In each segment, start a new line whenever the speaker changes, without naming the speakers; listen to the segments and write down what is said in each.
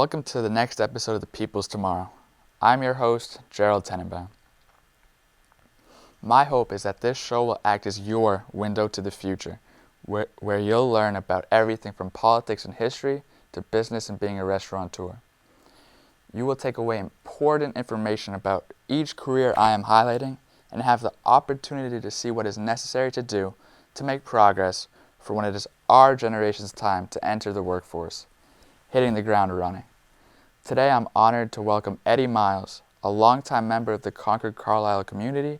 welcome to the next episode of The People's Tomorrow. I'm your host, Gerald Tenenbaum. My hope is that this show will act as your window to the future, where you'll learn about everything from politics and history to business and being a restaurateur. You will take away important information about each career I am highlighting and have the opportunity to see what is necessary to do to make progress for when it is our generation's time to enter the workforce, hitting the ground running. Today I'm honored to welcome Myles, a longtime member of the Concord-Carlisle community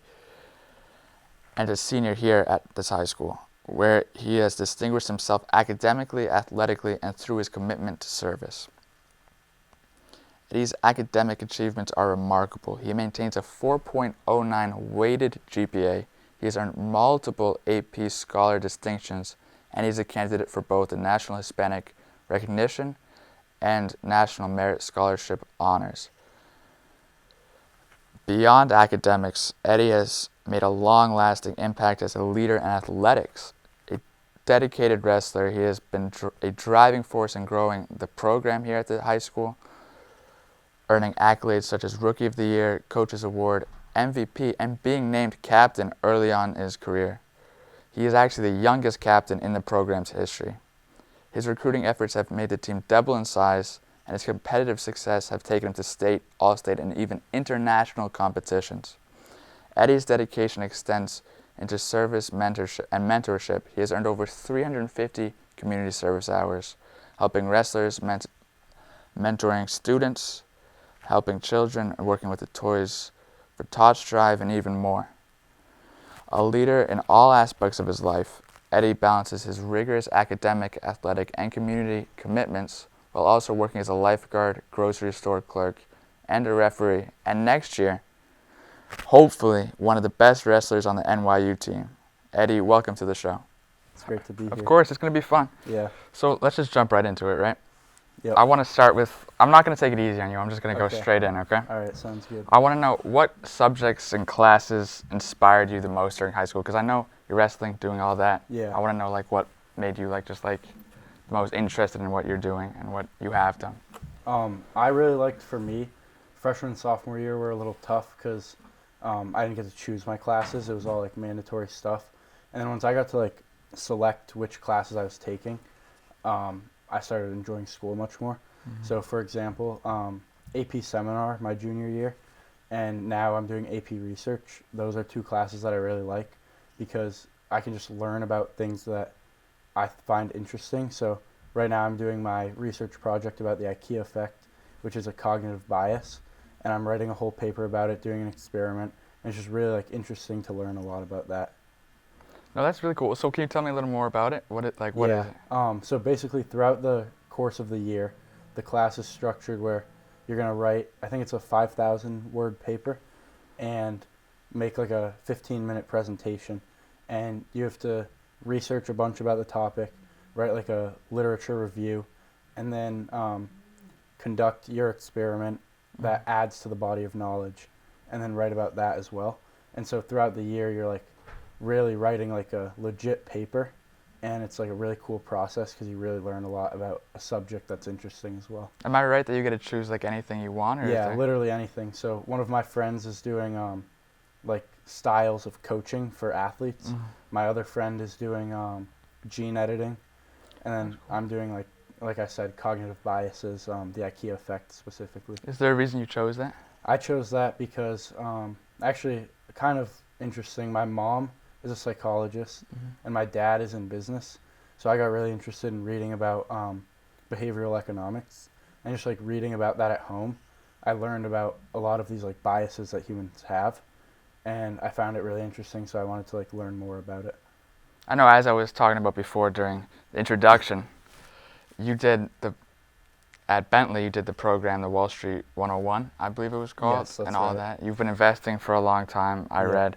and a senior here at this high school, where he has distinguished himself academically, athletically, and through his commitment to service. Eddie's academic achievements are remarkable. He maintains a 4.09 weighted GPA. He has earned multiple AP Scholar distinctions, and he's a candidate for both the National Hispanic Recognition and National Merit Scholarship honors. Beyond academics, Eddie has made a long-lasting impact as a leader in athletics. A dedicated wrestler, he has been a driving force in growing the program here at the high school, earning accolades such as Rookie of the Year, Coach's Award, MVP, and being named captain early on in his career. He is actually the youngest captain in the program's history. His recruiting efforts have made the team double in size, and his competitive success have taken him to state, all-state, and even international competitions. Eddie's dedication extends into service mentorship. He has earned over 350 community service hours, helping wrestlers, mentoring students, helping children, and working with the Toys for Tots Drive, and even more. A leader in all aspects of his life, Eddie balances his rigorous academic, athletic, and community commitments while also working as a lifeguard, grocery store clerk, and a referee, and next year, hopefully, one of the best wrestlers on the NYU team. Eddie, welcome to the show.
It's great to be here.
Of course, it's going to be fun.
Yeah.
So let's just jump right into it, right?
Yep.
I want to start with, I'm not going to take it easy on you, I'm just going to go
Okay.
straight in, okay?
All right, sounds good.
I want to know what subjects and classes inspired you the most during high school, because I know you're wrestling, doing all that.
Yeah.
I want to know what made you the most interested in what you're doing and what you have done.
I really liked, for me, freshman and sophomore year were a little tough because I didn't get to choose my classes. It was all mandatory stuff. And then once I got to select which classes I was taking, I started enjoying school much more. Mm-hmm. So for example, AP Seminar my junior year, and now I'm doing AP Research. Those are two classes that I really like because I can just learn about things that I find interesting. So right now I'm doing my research project about the IKEA effect, which is a cognitive bias, and I'm writing a whole paper about it, doing an experiment, and it's just really interesting to learn a lot about that.
No, that's really cool. So can you tell me a little more about it? What is it?
So basically throughout the course of the year, the class is structured where you're going to write, I think it's a 5,000 word paper, and make a 15-minute presentation. And you have to research a bunch about the topic, write a literature review, and then conduct your experiment that adds to the body of knowledge, and then write about that as well. And so throughout the year, you're really writing a legit paper, and it's a really cool process because you really learn a lot about a subject that's interesting as well.
Am I right that you get to choose anything you want? Or
yeah, literally anything. So one of my friends is doing styles of coaching for athletes. Mm-hmm. My other friend is doing gene editing, and then I'm doing like I said, cognitive biases, the IKEA effect specifically.
Is there a reason you chose that?
I chose that because actually kind of interesting. My mom is a psychologist, mm-hmm. and my dad is in business. So I got really interested in reading about behavioral economics, and just reading about that at home. I learned about a lot of these biases that humans have, and I found it really interesting, so I wanted to learn more about it.
I know, as I was talking about before during the introduction, at Bentley, you did the program, the Wall Street 101, I believe it was called,
yes, that's
and all
right.
That. You've been investing for a long time, I read.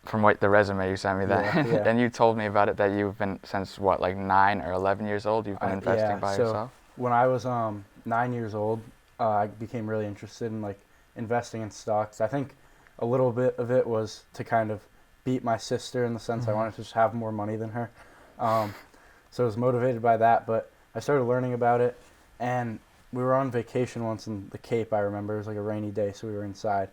From the resume you sent me that,
yeah.
And you told me about it that you've been since 9 or 11 years old. You've been investing by yourself.
When I was 9 years old, I became really interested in investing in stocks. I think a little bit of it was to kind of beat my sister in the sense mm-hmm. I wanted to just have more money than her. So I was motivated by that, but I started learning about it, and we were on vacation once in the Cape. I remember it was like a rainy day, so we were inside,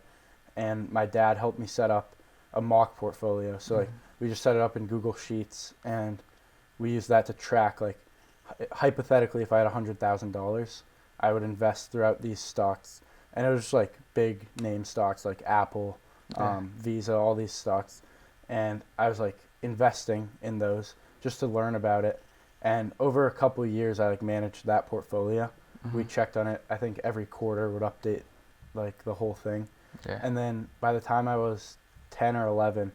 and my dad helped me set up a mock portfolio. So like we just set it up in Google Sheets, and we used that to track like hypothetically if I had $100,000, I would invest throughout these stocks, and it was just like big name stocks like Apple, Visa, all these stocks, and I was like investing in those just to learn about it. And over a couple of years, I like managed that portfolio. We checked on it. I think every quarter would update like the whole thing.
Yeah.
And then by the time I was 10 or 11,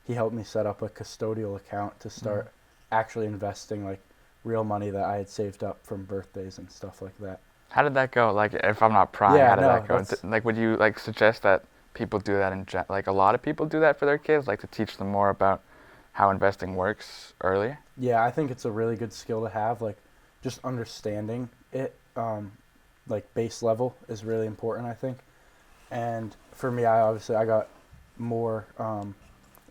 he helped me set up a custodial account to start actually investing like real money that I had saved up from birthdays and stuff like that.
How did that go? Like, if I'm not prying,
Yeah,
how did
no,
that go? Like, would you like suggest that people do that like a lot of people do that for their kids, like to teach them more about how investing works early?
Yeah, I think it's a really good skill to have. Like, just understanding it, like base level is really important, I think. And for me, I got more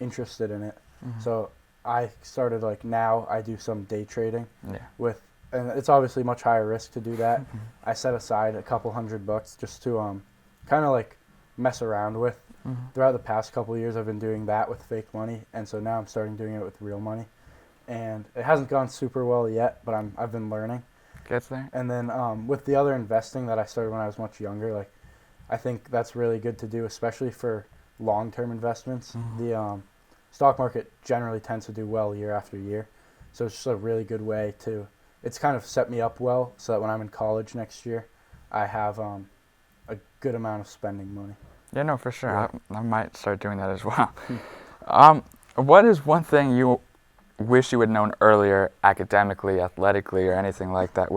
interested in it. So I started like now I do some day trading
Yeah.
with, and it's obviously much higher risk to do that. I set aside a couple $100 just to kind of like mess around with. Throughout the past couple of years, I've been doing that with fake money, and so now I'm starting doing it with real money. And it hasn't gone super well yet, but I've been learning.
Gets there.
And then with the other investing that I started when I was much younger, like I think that's really good to do, especially for long-term investments. The stock market generally tends to do well year after year, so it's just a really good way to. It's kind of set me up well, so that when I'm in college next year, I have a good amount of spending money.
Yeah, no, for sure.
Yeah.
I might start doing that as well. What is one thing you wish you had known earlier, academically, athletically, or anything like that,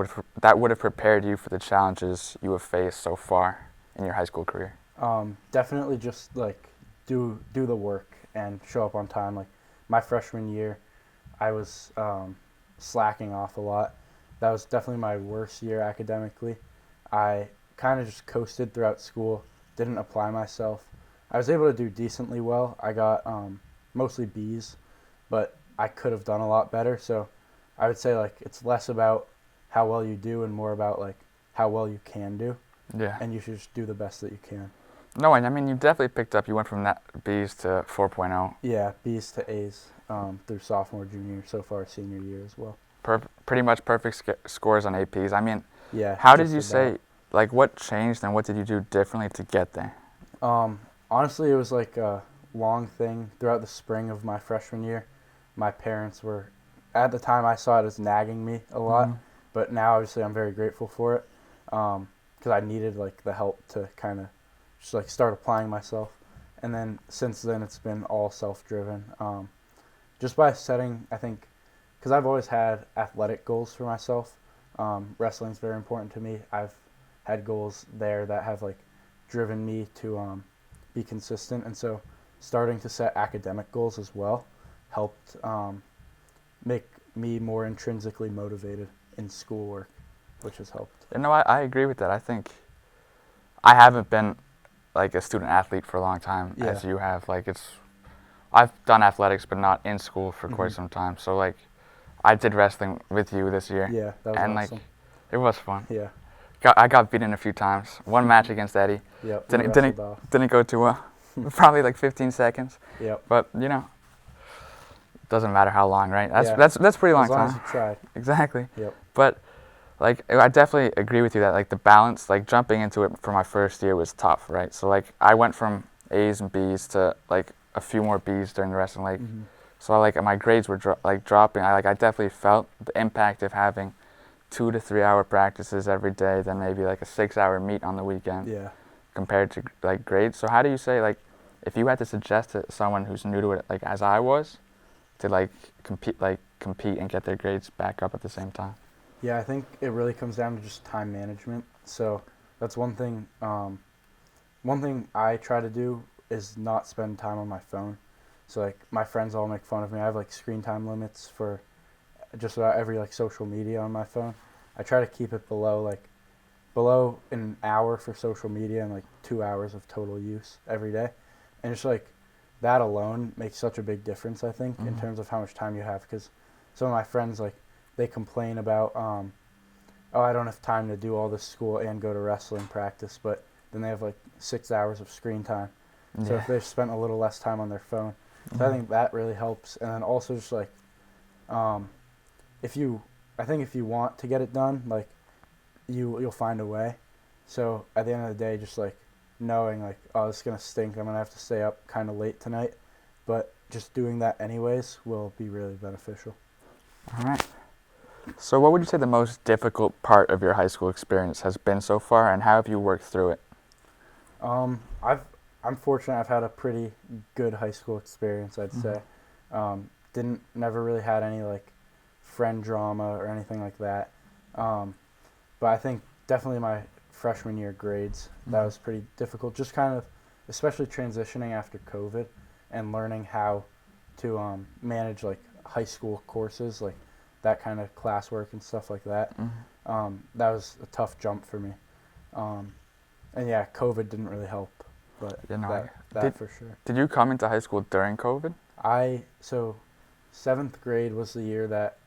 that would have prepared you for the challenges you have faced so far in your high school career?
Definitely just like do the work and show up on time. Like my freshman year, I was slacking off a lot. That was definitely my worst year academically. I kind of just coasted throughout school, didn't apply myself. I was able to do decently well. I got mostly B's, but I could have done a lot better. So I would say like it's less about how well you do and more about like how well you can do.
Yeah.
And you should just do the best that you can.
No, and I mean, you definitely picked up, you went from that B's to 4.0.
Yeah, B's to A's through sophomore, junior, so far senior year as well.
Pretty much perfect scores on APs. I mean,
Yeah.
how did you say, like, what changed and what did you do differently to get there?
Honestly, it was like a long thing throughout the spring of my freshman year. My parents were, at the time I saw it as nagging me a lot, but now obviously I'm very grateful for it because I needed like the help to kind of just like start applying myself. And then since then it's been all self-driven. Just by setting, I think, because I've always had athletic goals for myself. Wrestling's very important to me. I've had goals there that have like driven me to be consistent, and so starting to set academic goals as well helped make me more intrinsically motivated in schoolwork, which has helped.
You know, I agree with that. I think I haven't been like a student athlete for a long time as you have. Like I've done athletics, but not in school for quite some time. So like, I did wrestling with you this year.
Yeah, that was
and
awesome.
like, it was fun.
Yeah.
I got beaten a few times. One match against Eddie.
Yep.
Didn't go too well. Probably like 15 seconds.
Yep.
But you know, doesn't matter how long, right?
Yeah.
That's pretty long
as long
time.
as you tried.
Exactly.
Yep.
But like, I definitely agree with you that like the balance, like jumping into it for my first year was tough, right? So like I went from A's and B's to like a few more B's during the rest, and like so like my grades were dropping. I definitely felt the impact of having 2 to 3 hour practices every day, then maybe like a 6 hour meet on the weekend.
Yeah.
Compared to like grades. So how do you say, like, if you had to suggest to someone who's new to it, like as I was, to like compete and get their grades back up at the same time?
Yeah, I think it really comes down to just time management. So that's one thing. One thing I try to do is not spend time on my phone. So like my friends all make fun of me. I have like screen time limits for just about every like social media on my phone. I try to keep it below an hour for social media and like 2 hours of total use every day. And just like that alone makes such a big difference, I think, in terms of how much time you have. Because some of my friends, like, they complain about oh, I don't have time to do all this school and go to wrestling practice, but then they have like 6 hours of screen time. So
Yeah.
if they've spent a little less time on their phone, so I
Mhm.
think that really helps. And then also just like, um, if you, I think if you want to get it done, like you'll find a way. So at the end of the day, just like knowing like, oh, this is gonna stink. I'm gonna have to stay up kind of late tonight, but just doing that anyways will be really beneficial.
All right. So, what would you say the most difficult part of your high school experience has been so far, and how have you worked through it?
I've I'm fortunate. I've had a pretty good high school experience, I'd
Mhm.
say. Didn't never really had any like friend drama or anything like that. Um, but I think definitely my freshman year grades, that
Mhm.
was pretty difficult. Just kind of, especially transitioning after COVID and learning how to manage like high school courses, like that kind of classwork and stuff like that.
Mhm.
That was a tough jump for me. Um, and yeah, COVID didn't really help, but
You know,
that
did
for sure.
did you come into high school during COVID?
So seventh grade was the year that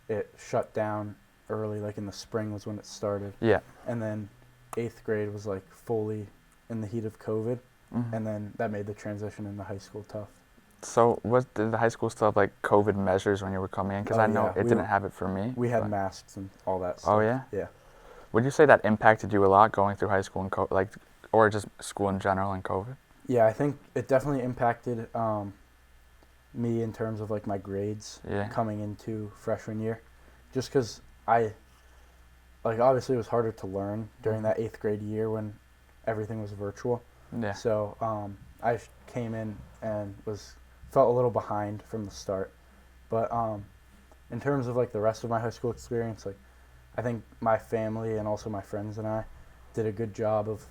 it shut down early, like in the spring was when it started,
Yeah.
and then eighth grade was like fully in the heat of COVID,
Mhm.
and then that made the transition into high school tough.
So, did the high school still have like COVID measures when you were coming in? Because
Oh
I know
yeah,
it didn't have it for me.
we had
But
masks and all that
oh
stuff.
yeah,
Yeah.
would you say that impacted you a lot going through high school and like, or just school in general and COVID?
Yeah, I think it definitely impacted me in terms of like my grades
Yeah.
coming into freshman year, just because I like obviously it was harder to learn during
Mhm.
that eighth grade year when everything was virtual.
Yeah.
So I came in and was felt a little behind from the start. But in terms of like the rest of my high school experience, like I think my family and also my friends and I did a good job of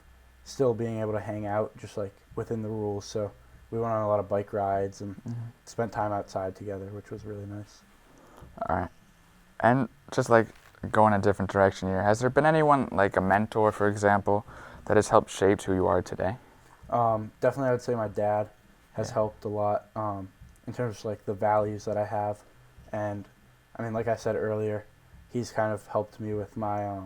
still being able to hang out just like within the rules. So we went on a lot of bike rides and
Mhm.
spent time outside together, which was really nice.
All right. And just like going a different direction here, has there been anyone like a mentor, for example, that has helped shape who you are today?
Definitely, I would say my dad has
Yeah.
helped a lot in terms of like the values that I have, and I mean, like I said earlier, he's kind of helped me with my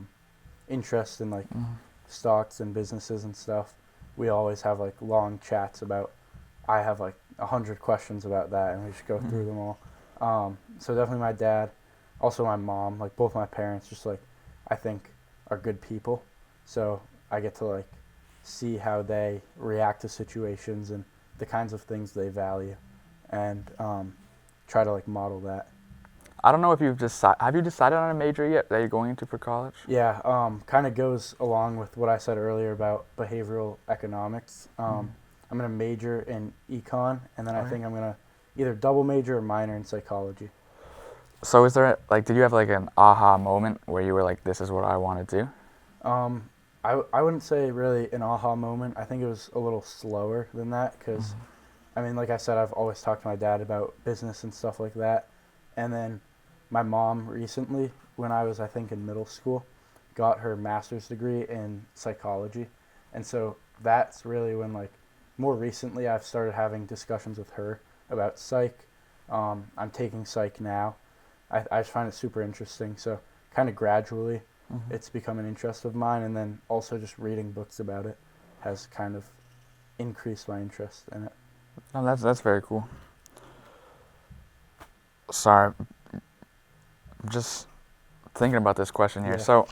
interest in like
Mhm.
stocks and businesses and stuff. We always have like long chats about. I have like 100 questions about that, and we just go through
Mhm.
them all. So definitely my dad, also my mom, like both my parents, just like I think are good people. So I get to like see how they react to situations and the kinds of things they value, and try to like model that.
I don't know if you've decided. Have you decided on a major yet that you're going into for college?
Yeah, kind of goes along with what I said earlier about behavioral economics.
Mhm.
I'm gonna major in econ, and then I
Oh yeah.
think I'm gonna either double major or minor in psychology.
So is there like, did you have like an aha moment where you were like, this is what I want to do?
Um, I wouldn't say really an aha moment. I think it was a little slower than that because,
Mhm.
I mean, like I said, I've always talked to my dad about business and stuff like that. And then my mom recently, when I was, I think, in middle school, got her master's degree in psychology. And so that's really when, like, more recently, I've started having discussions with her about psych. I'm taking psych now. I just find it super interesting. So, kind of gradually,
Mhm.
it's become an interest of mine. And then also just reading books about it has kind of increased my interest in it.
Oh, that's very cool. Sorry, I'm just thinking about this question here.
Yeah.
So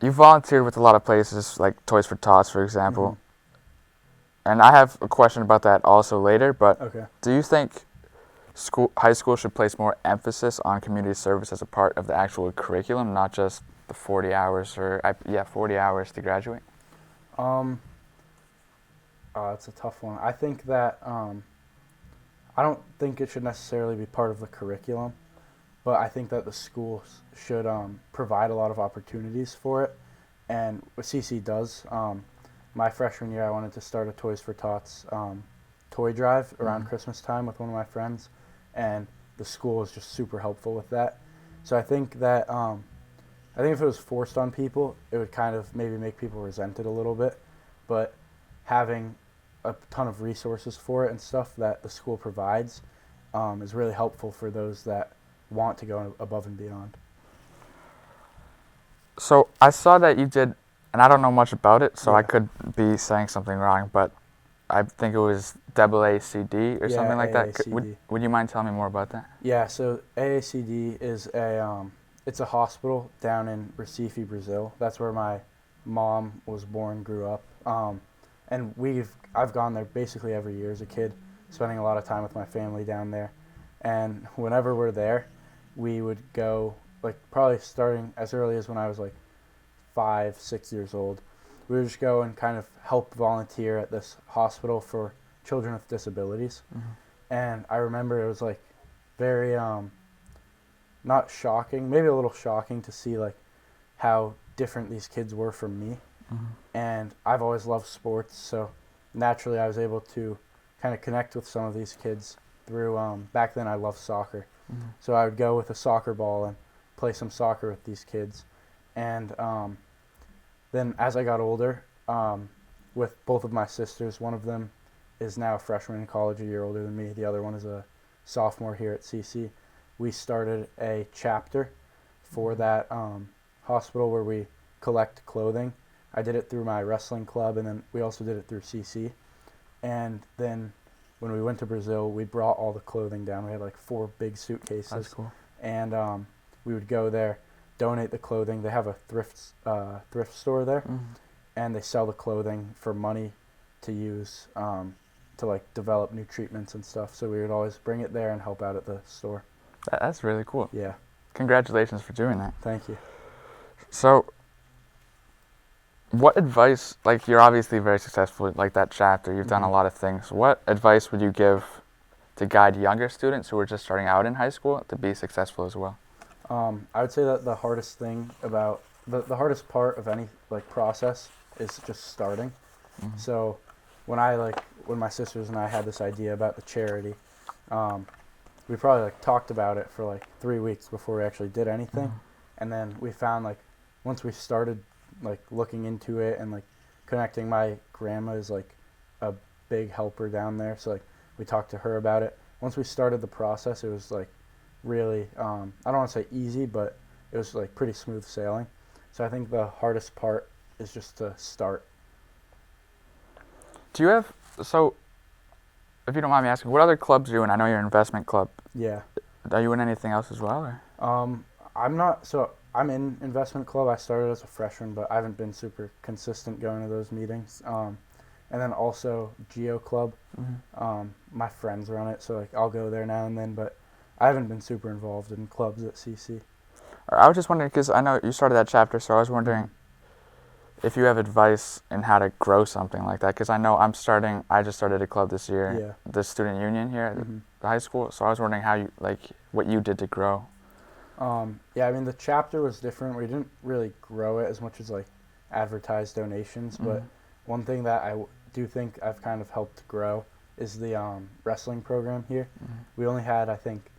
you volunteered with a lot of places like Toys for Tots, for
Mm-hmm.
example, and I have a question about that also later. But
Okay.
do you think high school should place more emphasis on community service as a part of the actual curriculum, not just the 40 hours or 40 hours to graduate?
Um, it's a tough one. I think that I don't think it should necessarily be part of the curriculum, but I think that the schools should provide a lot of opportunities for it, and what CC does. My freshman year, I wanted to start a Toys for Tots toy drive around
Hmm.
Christmas time with one of my friends, and the school was just super helpful with that. So I think if it was forced on people, it would kind of maybe make people resent it a little bit. But having a ton of resources for it and stuff that the school provides is really helpful for those that want to go above and beyond.
So I saw that you did, and I don't know much about it, so I
Yeah.
could be saying something wrong, but I think it was AACD or
Yeah,
something like that.
AACD.
Would you mind telling me more about that?
Yeah, so AACD is it's a hospital down in Recife, Brazil. That's where my mom was born, grew up. And I've gone there basically every year as a kid, spending a lot of time with my family down there. And whenever we're there, we would go, like, probably starting as early as when I was like 5, 6 years old. We would just go and kind of help volunteer at this hospital for children with disabilities.
Mm-hmm.
And I remember it was like very not shocking, maybe a little shocking to see like how different these kids were from me.
Mm-hmm.
And I've always loved sports, so naturally I was able to kind of connect with some of these kids through. Back then I loved soccer,
Mm-hmm.
so I would go with a soccer ball and play some soccer with these kids. And then as I got older, with both of my sisters, one of them is now a freshman in college, a year older than me. The other one is a sophomore here at CC. We started a chapter for that hospital where we collect clothing. I did it through my wrestling club, and then we also did it through CC. And then when we went to Brazil, we brought all the clothing down. We had like 4 big
That's
suitcases,
cool.
and we would go there, donate the clothing. They have a thrift store there,
Mm-hmm.
and they sell the clothing for money to use to like develop new treatments and stuff. So we would always bring it there and help out at the store.
That's really cool.
Yeah,
Congratulations for doing that.
thank you.
So, what advice, like you're obviously very successful, like that chapter, you've done a lot of things. What advice would you give to guide younger students who are just starting out in high school to be successful as well?
I would say that the hardest thing about the hardest part of any like process is just starting.
Mm-hmm.
So when my sisters and I had this idea about the charity, um, we probably like talked about it for like 3 weeks before we actually did anything,
Mm-hmm.
and then we found like once we started like looking into it and like connecting, my grandma is like a big helper down there, so like we talked to her about it. Once we started the process, it was like really I don't want to say easy, but it was like pretty smooth sailing. So I think the hardest part is just to start.
Do you have, so if you don't mind me asking, what other clubs are you in? I know you're an investment club.
Yeah.
Are you in anything else as well? Or?
I'm not. So I'm in investment club. I started as a freshman, but I haven't been super consistent going to those meetings. And then also Geo Club.
Mm-hmm.
My friends run it, so like I'll go there now and then, but I haven't been super involved in clubs at CC.
I was just wondering, because I know you started that chapter, so I was wondering if you have advice in how to grow something like that. Because I know I just started a club this year,
Yeah.
the student union here at
Mm-hmm.
the high school. So I was wondering how you, like, what you did to grow.
Yeah, I mean the chapter was different. We didn't really grow it as much as like advertise donations, but
Mm-hmm.
one thing that do think I've kind of helped grow is the wrestling program here.
Mm-hmm.
We only had, I think,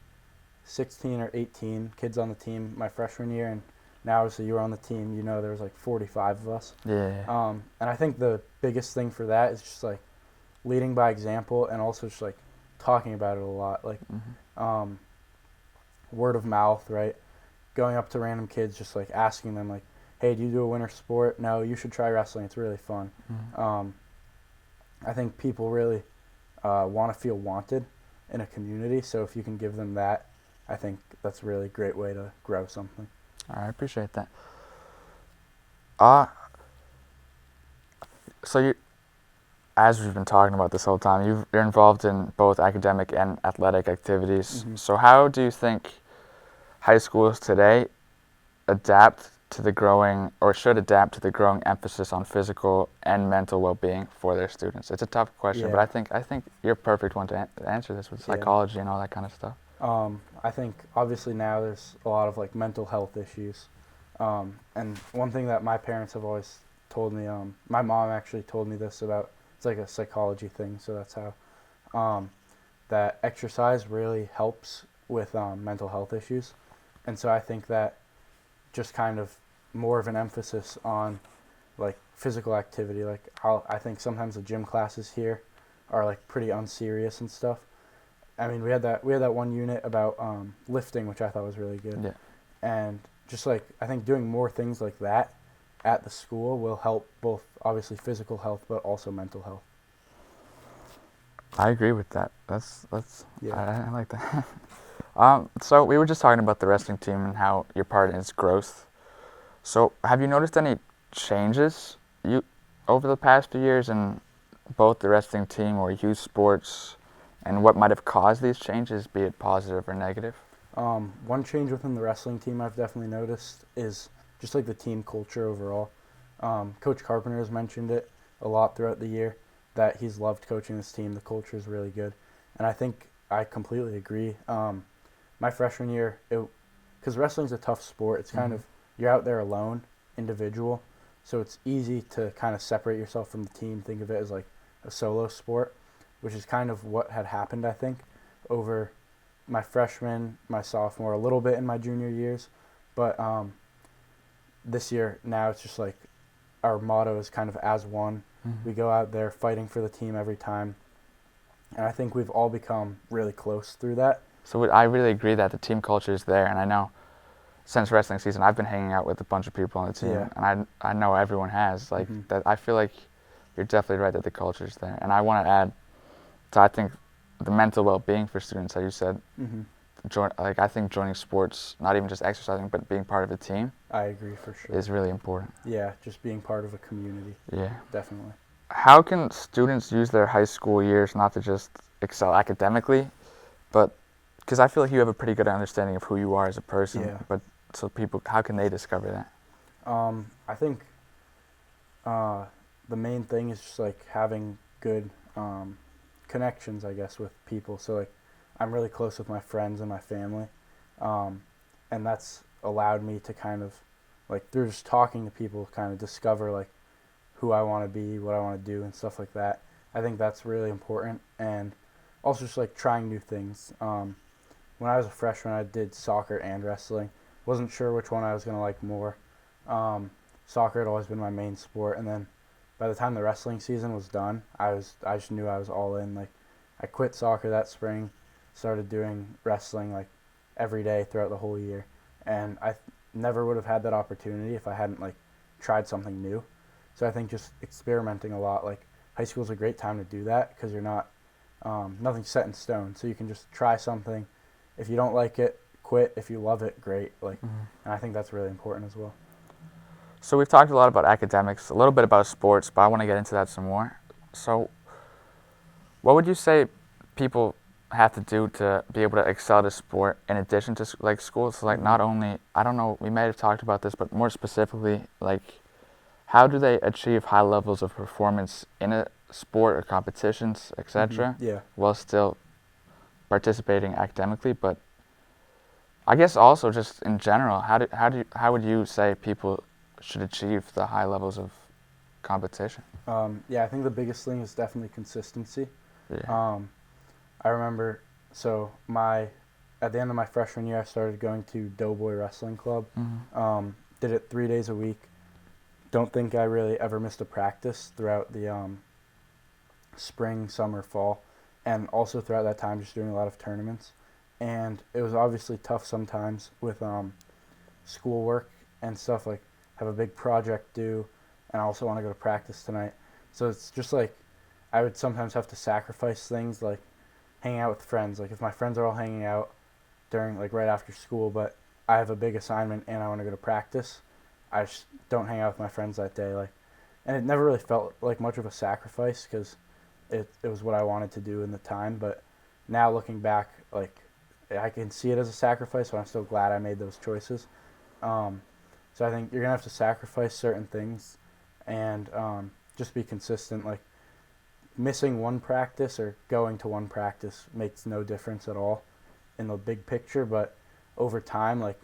16 or 18 kids on the team my freshman year, and now obviously you were on the team. You know, there was like 45 of us.
Yeah.
And I think the biggest thing for that is just like leading by example, and also just like talking about it a lot, like
Mm-hmm.
word of mouth, right? Going up to random kids, just like asking them, like, "Hey, do you do a winter sport? No, you should try wrestling. It's really fun."
Mm-hmm.
I think people really want to feel wanted in a community, so if you can give them that, I think that's a really great way to grow something.
All right, I appreciate that. Uh, so you, as we've been talking about this whole time, you're involved in both academic and athletic activities.
Mm-hmm.
So how do you think high schools today adapt to the growing, or should adapt to the growing emphasis on physical and mental well-being for their students? It's a tough question, but
Yeah.
I think you're a perfect one to answer this with
Yeah.
psychology and all that kind of stuff.
I think obviously now there's a lot of like mental health issues, and one thing that my parents have always told me, my mom actually told me this about, it's like a psychology thing, so that's how, that exercise really helps with mental health issues, and so I think that just kind of more of an emphasis on like physical activity, like I think sometimes the gym classes here are like pretty unserious and stuff. I mean, we had that one unit about lifting, which I thought was really good,
Yeah.
and just like I think doing more things like that at the school will help both obviously physical health but also mental health.
I agree with that. That's
Yeah.
I like that. So we were just talking about the wrestling team and how your part in its growth. So have you noticed any changes you over the past few years in both the wrestling team or youth sports, and what might have caused these changes, be it positive or negative?
One change within the wrestling team I've definitely noticed is just like the team culture overall. Coach Carpenter has mentioned it a lot throughout the year that he's loved coaching this team. The culture is really good, and I think I completely agree. My freshman year, because wrestling's a tough sport. It's kind
Mm-hmm.
of you're out there alone, individual, so it's easy to kind of separate yourself from the team. Think of it as like a solo sport, which is kind of what had happened I think over my freshman, my sophomore, a little bit in my junior years, but this year now it's just like our motto is kind of as one.
Mm-hmm.
We go out there fighting for the team every time, and I think we've all become really close through that.
So I really agree that the team culture is there, and I know since wrestling season I've been hanging out with a bunch of people on the team,
Yeah.
and I know everyone has like
Mm-hmm.
that. I feel like you're definitely right that the culture is there, and I want to add. So I think the mental well-being for students, as you said,
Mm-hmm.
I think joining sports, not even just exercising, but being part of a team,
I agree for sure.
is really important.
Yeah, just being part of a community,
Yeah.
definitely.
How can students use their high school years not to just excel academically, but because I feel like you have a pretty good understanding of who you are as a person,
Yeah.
but so people, how can they discover that?
I think uh, the main thing is just like having good connections, I guess, with people. So like, I'm really close with my friends and my family, um, and that's allowed me to kind of like through just talking to people, kind of discover like who I want to be, what I want to do, and stuff like that. I think that's really important, and also just like trying new things. When I was a freshman, I did soccer and wrestling. Wasn't sure which one I was gonna like more. Um, Soccer had always been my main sport, and then by the time the wrestling season was done, I just knew I was all in. Like, I quit soccer that spring, started doing wrestling like every day throughout the whole year, and never would have had that opportunity if I hadn't like tried something new. So I think just experimenting a lot. Like, high school is a great time to do that because you're not nothing's set in stone, so you can just try something. If you don't like it, quit. If you love it, great. Like,
Mm-hmm.
and I think that's really important as well.
So we've talked a lot about academics, a little bit about sports, but I want to get into that some more. So what would you say people have to do to be able to excel at a sport in addition to like school? So like
Mm-hmm.
not only, I don't know, we may have talked about this, but more specifically, like how do they achieve high levels of performance in a sport or competitions,
Mm-hmm.
etc.,
Yeah.
while still participating academically? But I guess also just in general, how would you say people should achieve the high levels of competition?
Yeah, I think the biggest thing is definitely consistency.
Yeah.
Um, I remember, so at the end of my freshman year, I started going to Doughboy Wrestling Club.
Mm-hmm.
Did it 3 days a week. Don't think I really ever missed a practice throughout the spring, summer, fall, and also throughout that time just doing a lot of tournaments. And it was obviously tough sometimes with schoolwork and stuff, like have a big project due and I also want to go to practice tonight. So it's just like I would sometimes have to sacrifice things like hanging out with friends. Like if my friends are all hanging out during like right after school, but I have a big assignment and I want to go to practice, I just don't hang out with my friends that day. Like, and it never really felt like much of a sacrifice because it was what I wanted to do in the time. But now looking back, like I can see it as a sacrifice, but I'm still glad I made those choices. Um, so I think you're gonna have to sacrifice certain things, and just be consistent. Like missing one practice or going to one practice makes no difference at all in the big picture, but over time, like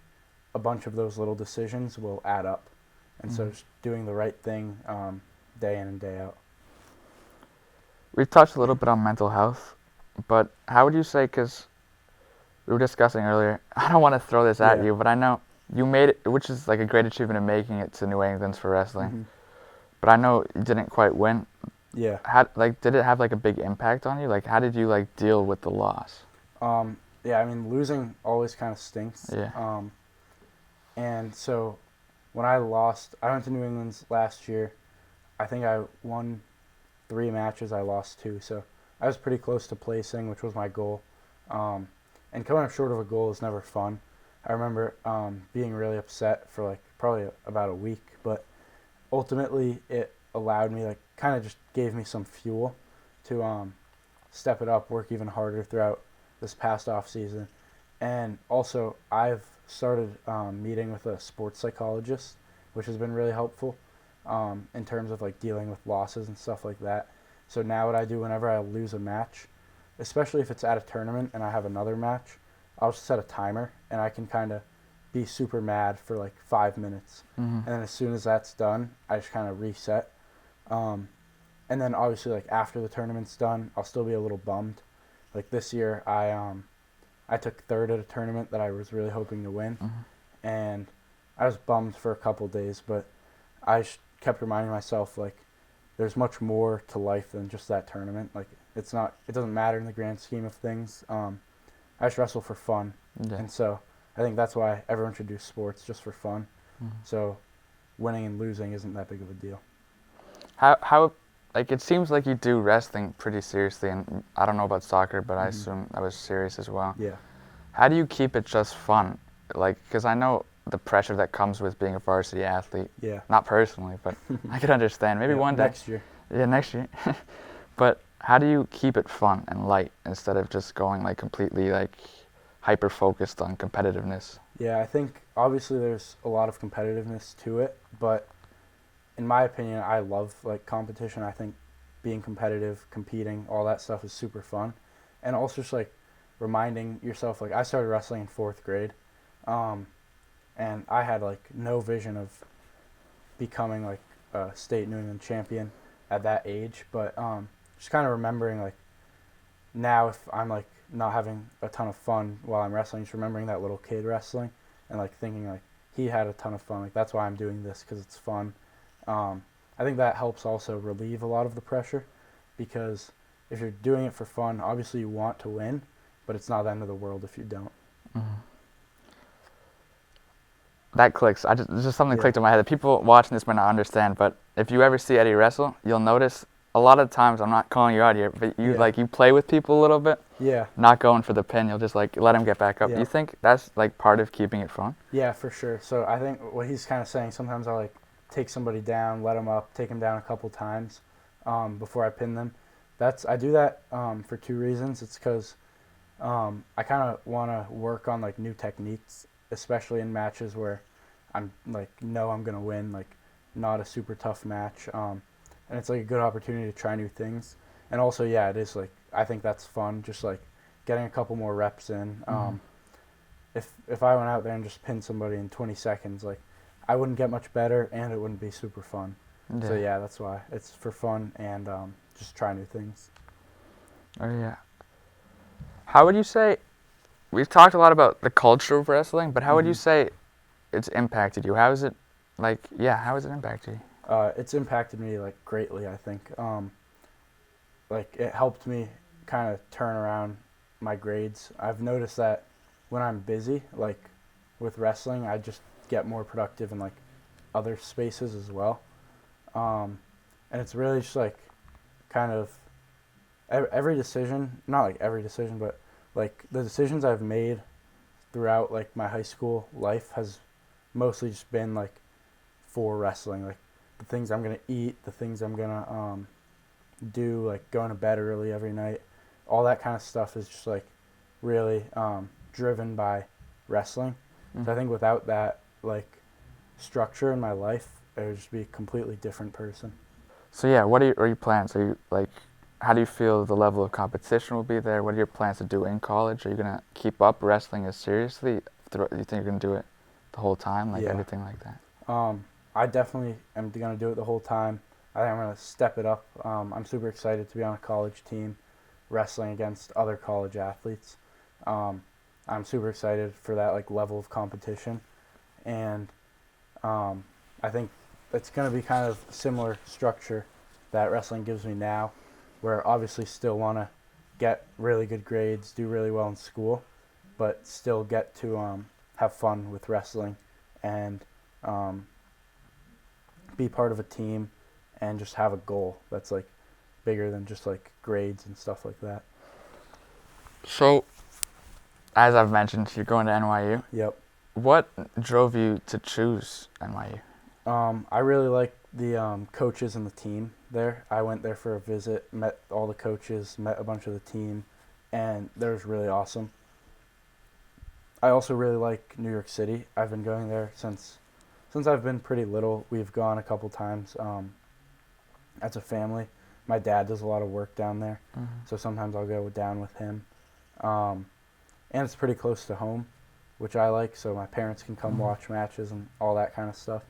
a bunch of those little decisions will add up, and so
Mm-hmm.
just doing the right thing day in and day out.
We've touched a little bit on mental health, but how would you say, because we were discussing earlier, I don't want to throw this at
Yeah.
you, but I know you made it, which is like a great achievement of making it to New England's for wrestling,
Hmm.
but I know you didn't quite win.
Yeah.
How, like, did it have like a big impact on you? Like, how did you like deal with the loss?
Yeah. I mean, losing always kind of stinks.
Yeah.
And so when I lost, I went to New England's last year. I think I won 3 matches. I lost 2. So I was pretty close to placing, which was my goal. Um, and coming up short of a goal is never fun. I remember being really upset for like probably about a week, but ultimately it allowed me, like, kind of just gave me some fuel to step it up, work even harder throughout this past off season. And also, I've started meeting with a sports psychologist, which has been really helpful in terms of like dealing with losses and stuff like that. So now what I do whenever I lose a match, especially if it's at a tournament and I have another match, I'll just set a timer and I can kind of be super mad for like 5 minutes.
Mm-hmm.
And then as soon as that's done, I just kind of reset. Um, and then obviously like after the tournament's done, I'll still be a little bummed. Like this year, I took third at a tournament that I was really hoping to win,
Mm-hmm.
and I was bummed for a couple days, but kept reminding myself like there's much more to life than just that tournament. Like it doesn't matter in the grand scheme of things. I just wrestle for fun,
Yeah.
and so I think that's why everyone should do sports just for fun.
Mm-hmm.
So winning and losing isn't that big of a deal.
How like it seems like you do wrestling pretty seriously, and I don't know about soccer, but I
Mhm.
assume that was serious as well.
Yeah,
How do you keep it just fun? Like, because I know the pressure that comes with being a varsity athlete.
yeah.
Not personally, but I could understand. Maybe
Yeah,
one day.
next year.
Yeah, next year. But how do you keep it fun and light instead of just going like completely like hyper focused on competitiveness?
Yeah, I think obviously there's a lot of competitiveness to it, but in my opinion, I love like competition. I think being competitive, competing, all that stuff is super fun, and also just like reminding yourself. Like I started wrestling in 4th grade, um, and I had like no vision of becoming like a state New England champion at that age. But just kind of remembering like now if I'm like not having a ton of fun while I'm wrestling, just remembering that little kid wrestling and like thinking like he had a ton of fun. Like that's why I'm doing this because it's fun. Um, I think that helps also relieve a lot of the pressure because if you're doing it for fun, obviously you want to win, but it's not the end of the world if you don't.
Mm-hmm. That clicks. Just something
Yeah.
clicked in my head that people watching this might not understand. But if you ever see Eddie wrestle, you'll notice a lot of times I'm not calling you out here, but you
Yeah.
you play with people a little bit,
Yeah.
not going for the pin. You'll just like let him get back up. Do
Yeah.
you think that's like part of keeping it fun?
Yeah, for sure. So I think what he's kind of saying, sometimes I'll like take somebody down, let them up, take them down a couple times before I pin them. I do that for 2 reasons. It's because I kind of want to work on like new techniques, especially in matches where I'm like know I'm gonna win, like not a super tough match, and it's like a good opportunity to try new things. And also, yeah, it is like I think that's fun, just like getting a couple more reps in.
Mm-hmm.
If I went out there and just pinned somebody in 20 seconds, like I wouldn't get much better, and it wouldn't be super fun. So yeah, that's why it's for fun and just try new things.
Oh yeah. How would you say? We've talked a lot about the culture of wrestling, but how would you say it's impacted you? How is it, like, yeah, how has it impacted you?
It's impacted me like greatly. I think like it helped me kind of turn around my grades. I've noticed that when I'm busy, like with wrestling, I just get more productive in like other spaces as well. Um, and it's really just like kind of every decision, not like every decision, but like the decisions I've made throughout like my high school life has mostly just been like for wrestling, like the things I'm gonna eat, the things I'm gonna do, like going to bed early every night, all that kind of stuff is just like really driven by wrestling. So I think without that like structure in my life, I would just be a completely different person.
So yeah, are your plans? Are you like, how do you feel the level of competition will be there? What are your plans to do in college? Are you gonna keep up wrestling as seriously? Do you think you're gonna do it the whole time, like
Yeah.
everything like that?
I definitely am gonna do it the whole time. I think I'm gonna step it up. I'm super excited to be on a college team, wrestling against other college athletes. Um, I'm super excited for that like level of competition, and I think it's gonna be kind of a similar structure that wrestling gives me now, where obviously still wanna get really good grades, do really well in school, but still get to have fun with wrestling and be part of a team and just have a goal that's like bigger than just like grades and stuff like that.
So, as I've mentioned, you're going to NYU.
Yep.
What drove you to choose NYU?
I really like the coaches and the team there. I went there for a visit, met all the coaches, met a bunch of the team, and it was really awesome. I also really like New York City. I've been going there since I've been pretty little. We've gone a couple times as a family. My dad does a lot of work down there, so sometimes I'll go down with him. Um, and it's pretty close to home, which I like, so my parents can come watch matches and all that kind of stuff.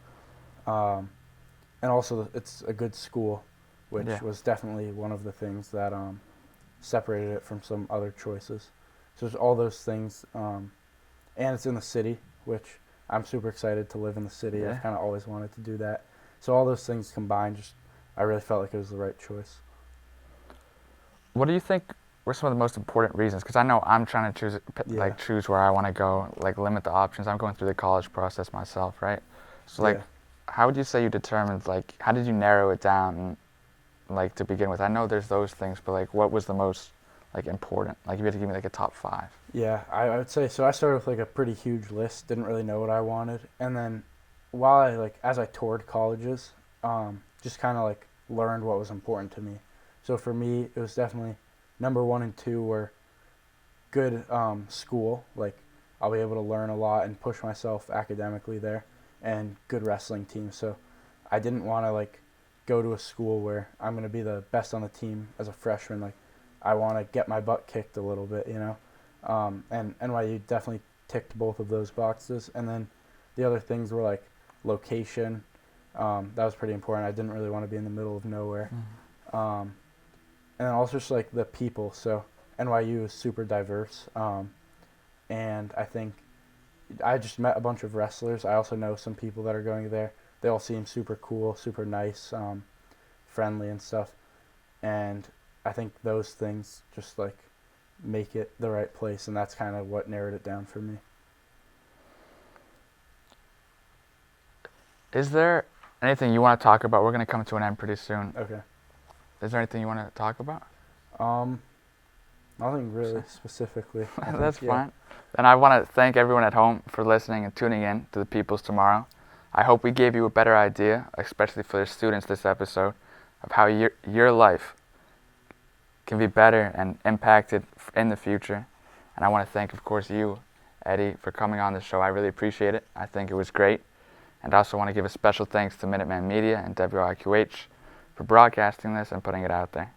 And also, it's a good school, which
Yeah.
was definitely one of the things that separated it from some other choices. So there's all those things, and it's in the city, which I'm super excited to live in the city.
Yeah.
I've kind of always wanted to do that. So all those things combined, just I really felt like it was the right choice.
What do you think were some of the most important reasons? Because I know I'm trying to
Yeah.
choose where I want to go, like limit the options. I'm going through the college process myself, right? So like,
Yeah.
how would you say you determined, like, how did you narrow it down, and, like, to begin with? I know there's those things, but like, what was the most like important? Like, if you had to give me like a top 5.
Yeah, I would say so. I started with like a pretty huge list. Didn't really know what I wanted, and then while I as I toured colleges, just kind of like learned what was important to me. So for me, it was definitely number 1 and 2 were good school. Like I'll be able to learn a lot and push myself academically there, and good wrestling team. So I didn't want to like go to a school where I'm gonna be the best on the team as a freshman. Like I want to get my butt kicked a little bit, you know. And NYU definitely ticked both of those boxes. And then the other things were like location. That was pretty important. I didn't really want to be in the middle of nowhere. And then also just like the people. So NYU is super diverse. And I think I just met a bunch of wrestlers. I also know some people that are going there. They all seem super cool, super nice, friendly and stuff. And I think those things just like make it the right place, and that's kind of what narrowed it down for me.
Is there anything you want to talk about? We're going to come to an end pretty soon.
Okay.
Is there anything you want to talk about?
Nothing really specifically.
That's fine. And I want to thank everyone at home for listening and tuning in to the People's Tomorrow. I hope we gave you a better idea, especially for the students this episode, of how your life can be better and impacted in the future. And I want to thank, of course, you, Eddie, for coming on the show. I really appreciate it. I think it was great. And I also want to give a special thanks to Minuteman Media and WRQH for broadcasting this and putting it out there.